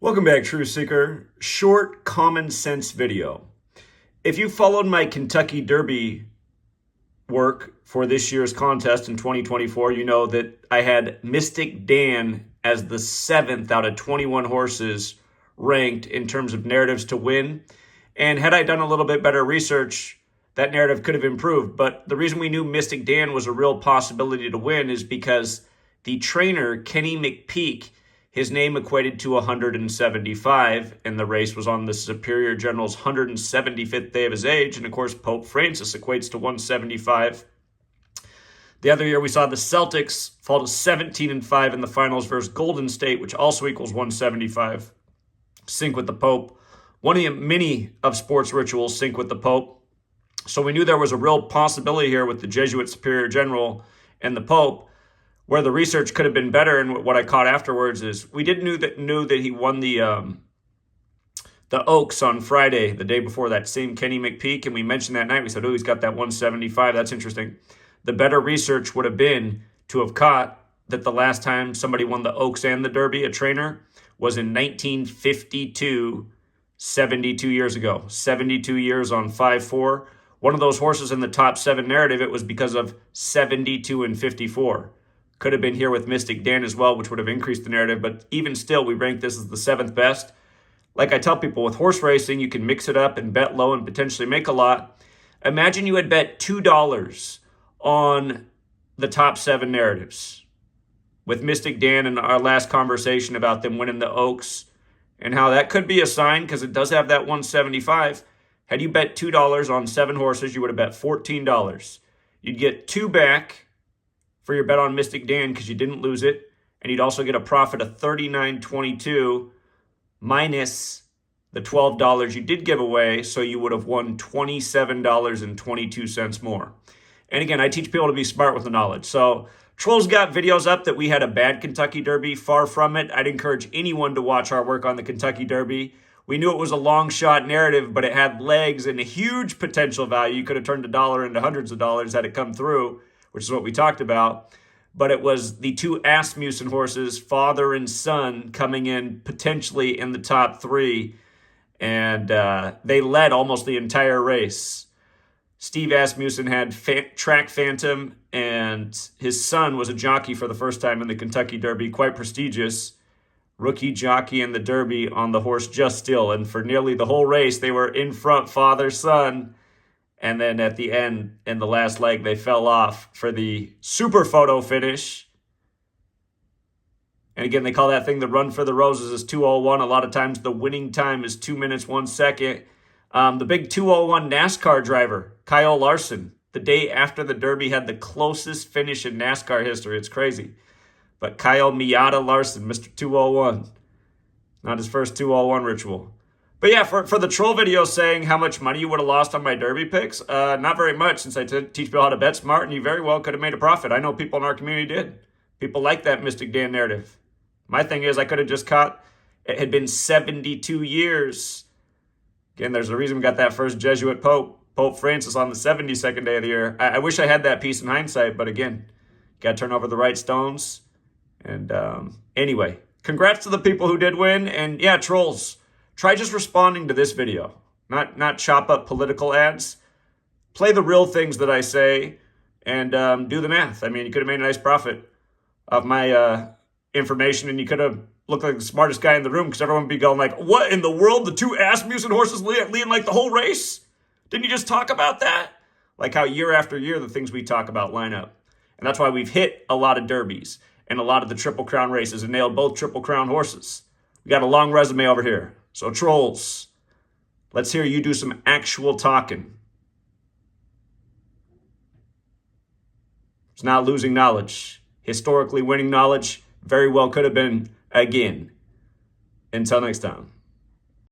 Welcome back, Truth Seeker. Short, common sense video. If you followed my Kentucky Derby work for this year's contest in 2024, you know that I had Mystik Dan as the 7th out of 21 horses ranked in terms of narratives to win. And had I done a little bit better research, that narrative could have improved. But the reason we knew Mystik Dan was a real possibility to win is because the trainer, Kenny McPeak, his name equated to 175, and the race was on the Superior General's 175th day of his age. And of course, Pope Francis equates to 175. The other year, we saw the Celtics fall to 17-5 in the finals versus Golden State, which also equals 175. Sync with the Pope. One of the many of sports rituals sync with the Pope. So we knew there was a real possibility here with the Jesuit Superior General and the Pope, where the research could have been better. And what I caught afterwards is we didn't knew that he won the Oaks on Friday, the day before that same Kenny McPeak. And we mentioned that night, we said, oh, he's got that 175. That's interesting. The better research would have been to have caught that the last time somebody won the Oaks and the Derby, a trainer, was in 1952, 72 years ago. 72 years on 5-4. One of those horses in the top 7 narrative, it was because of 72 and 54. Could have been here with Mystik Dan as well, which would have increased the narrative. But even still, we rank this as the 7th best. Like I tell people, with horse racing, you can mix it up and bet low and potentially make a lot. Imagine you had bet $2 on the top 7 narratives with Mystik Dan and our last conversation about them winning the Oaks and how that could be a sign because it does have that 175. Had you bet $2 on 7 horses, you would have bet $14. You'd get 2 back for your bet on Mystik Dan because you didn't lose it. And you'd also get a profit of $39.22 minus the $12 you did give away. So you would have won $27.22 more. And again, I teach people to be smart with the knowledge. So Troll's got videos up that we had a bad Kentucky Derby. Far from it. I'd encourage anyone to watch our work on the Kentucky Derby. We knew it was a long shot narrative, but it had legs and a huge potential value. You could have turned $1 into hundreds of dollars had it come through, which is what we talked about. But it was the 2 Asmussen horses, father and son, coming in potentially in the top 3. And they led almost the entire race. Steve Asmussen had Track Phantom, and his son was a jockey for the first time in the Kentucky Derby, quite prestigious. Rookie jockey in the Derby on the horse Just Still. And for nearly the whole race, they were in front, father, son. And then at the end, in the last leg, they fell off for the super photo finish. And again, they call that thing the Run for the Roses is 2:01. A lot of times the winning time is 2 minutes, 1 second. The big 2:01 NASCAR driver, Kyle Larson, the day after the Derby, had the closest finish in NASCAR history. It's crazy. But Kyle Meade Larson, Mr. 2:01. Not his first 2:01 ritual. But yeah, for the troll video saying how much money you would have lost on my Derby picks, not very much, since I teach people how to bet smart, and you very well could have made a profit. I know people in our community did. People like that Mystik Dan narrative. My thing is, I could have just caught, it had been 72 years. Again, there's a reason we got that first Jesuit Pope, Pope Francis, on the 72nd day of the year. I wish I had that piece in hindsight, but again, got to turn over the right stones. And anyway, congrats to the people who did win. And yeah, trolls, try just responding to this video, not chop up political ads. Play the real things that I say and do the math. I mean, you could have made a nice profit of my information, and you could have looked like the smartest guy in the room because everyone would be going like, what in the world? The 2 Asmussen horses leading like the whole race? Didn't you just talk about that? Like how year after year, the things we talk about line up. And that's why we've hit a lot of derbies and a lot of the Triple Crown races and nailed both Triple Crown horses. We got a long resume over here. So trolls, let's hear you do some actual talking. It's not losing knowledge. Historically winning knowledge very well could have been again. Until next time.